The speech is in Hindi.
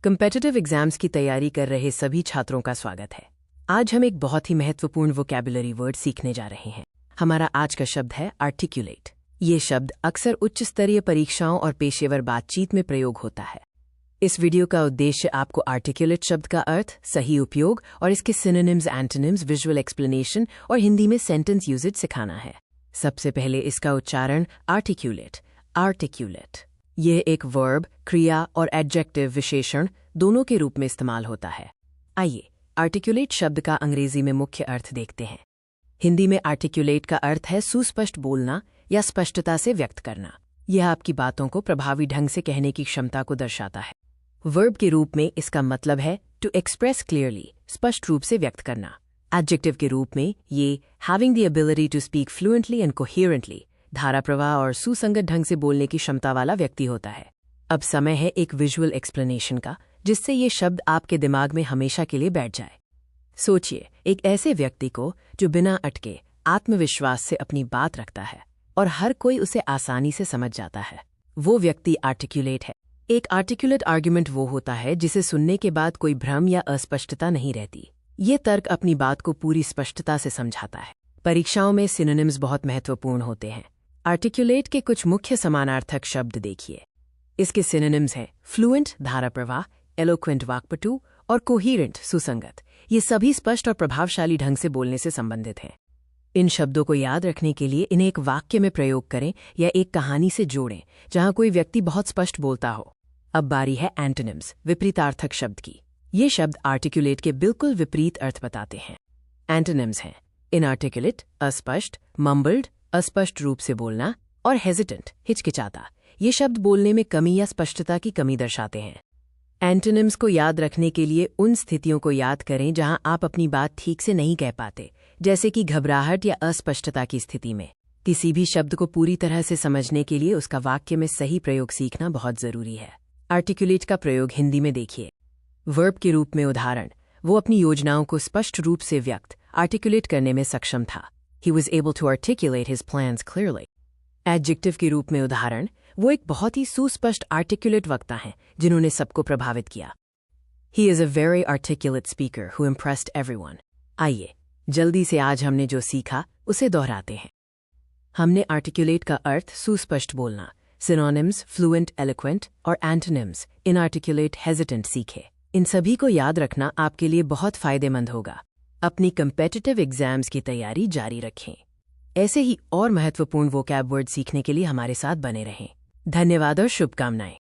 कम्पिटिटिव एग्जाम्स की तैयारी कर रहे सभी छात्रों का स्वागत है। आज हम एक बहुत ही महत्वपूर्ण वोकैबुलरी वर्ड सीखने जा रहे हैं। हमारा आज का शब्द है आर्टिकुलेट। ये शब्द अक्सर उच्च स्तरीय परीक्षाओं और पेशेवर बातचीत में प्रयोग होता है। इस वीडियो का उद्देश्य आपको आर्टिकुलेट शब्द का अर्थ, सही उपयोग और इसके सिनोनिम्स, एंटोनिम्स, विजुअल एक्सप्लेनेशन और हिंदी में सेंटेंस यूजेज सिखाना है। सबसे पहले इसका उच्चारण आर्टिकुलेट। यह एक वर्ब, क्रिया और एडजेक्टिव विशेषण दोनों के रूप में इस्तेमाल होता है। आइए आर्टिकुलेट शब्द का अंग्रेजी में मुख्य अर्थ देखते हैं। हिंदी में आर्टिकुलेट का अर्थ है सुस्पष्ट बोलना या स्पष्टता से व्यक्त करना। यह आपकी बातों को प्रभावी ढंग से कहने की क्षमता को दर्शाता है। वर्ब के रूप में इसका मतलब है टू एक्सप्रेस क्लियरली, स्पष्ट रूप से व्यक्त करना। एडजेक्टिव के रूप में ये having the ability to speak fluently and coherently, धारा प्रवाह और सुसंगत ढंग से बोलने की क्षमता वाला व्यक्ति होता है। अब समय है एक विजुअल एक्सप्लेनेशन का, जिससे ये शब्द आपके दिमाग में हमेशा के लिए बैठ जाए। सोचिए एक ऐसे व्यक्ति को जो बिना अटके आत्मविश्वास से अपनी बात रखता है और हर कोई उसे आसानी से समझ जाता है। वो व्यक्ति आर्टिकुलेट है। एक आर्टिकुलेट आर्ग्यूमेंट वो होता है जिसे सुनने के बाद कोई भ्रम या अस्पष्टता नहीं रहती। ये तर्क अपनी बात को पूरी स्पष्टता से समझाता है। परीक्षाओं में सिनोनिम्स बहुत महत्वपूर्ण होते हैं। आर्टिकुलेट के कुछ मुख्य समानार्थक शब्द देखिए। इसके सिनोनिम्स हैं फ्लुएंट, धारा प्रवाह, एलोक्वेंट, वाक्पटु और कोहेरेंट, सुसंगत। ये सभी स्पष्ट और प्रभावशाली ढंग से बोलने से संबंधित हैं। इन शब्दों को याद रखने के लिए इन्हें एक वाक्य में प्रयोग करें या एक कहानी से जोड़ें जहां कोई व्यक्ति बहुत स्पष्ट बोलता हो। अब बारी है एंटोनिम्स, विपरीतार्थक शब्द की। ये शब्द आर्टिकुलेट के बिल्कुल विपरीत अर्थ बताते हैं। एंटोनिम्स हैं इनआर्टिकुलेट, अस्पष्ट, मम्बल्ड, अस्पष्ट रूप से बोलना, और हेजिटेंट, हिचकिचाता। ये शब्द बोलने में कमी या स्पष्टता की कमी दर्शाते हैं। एंटोनिम्स को याद रखने के लिए उन स्थितियों को याद करें जहां आप अपनी बात ठीक से नहीं कह पाते, जैसे कि घबराहट या अस्पष्टता की स्थिति में। किसी भी शब्द को पूरी तरह से समझने के लिए उसका वाक्य में सही प्रयोग सीखना बहुत जरूरी है। आर्टिकुलेट का प्रयोग हिंदी में देखिए। वर्ब के रूप में उदाहरण, वो अपनी योजनाओं को स्पष्ट रूप से व्यक्त, आर्टिकुलेट करने में सक्षम था। He was able to articulate his plans clearly. Adjective के रूप में उदाहरण, वो एक बहुत ही सुस्पष्ट आर्टिकुलेट वक्ता हैं जिन्होंने सबको प्रभावित किया। He is a very articulate speaker who impressed everyone. आइए जल्दी से आज हमने जो सीखा उसे दोहराते हैं। हमने आर्टिकुलेट का अर्थ सुस्पष्ट बोलना, सिनोनिम्स फ्लुएंट, एलोक्वेंट और एंटोनिम्स इनआर्टिकुलेट, हेजिटेंट सीखे। इन सभी को याद रखना आपके लिए बहुत फायदेमंद होगा। अपनी कम्पिटिटिव एग्जाम्स की तैयारी जारी रखें। ऐसे ही और महत्वपूर्ण वोकैब वर्ड सीखने के लिए हमारे साथ बने रहें। धन्यवाद और शुभकामनाएं।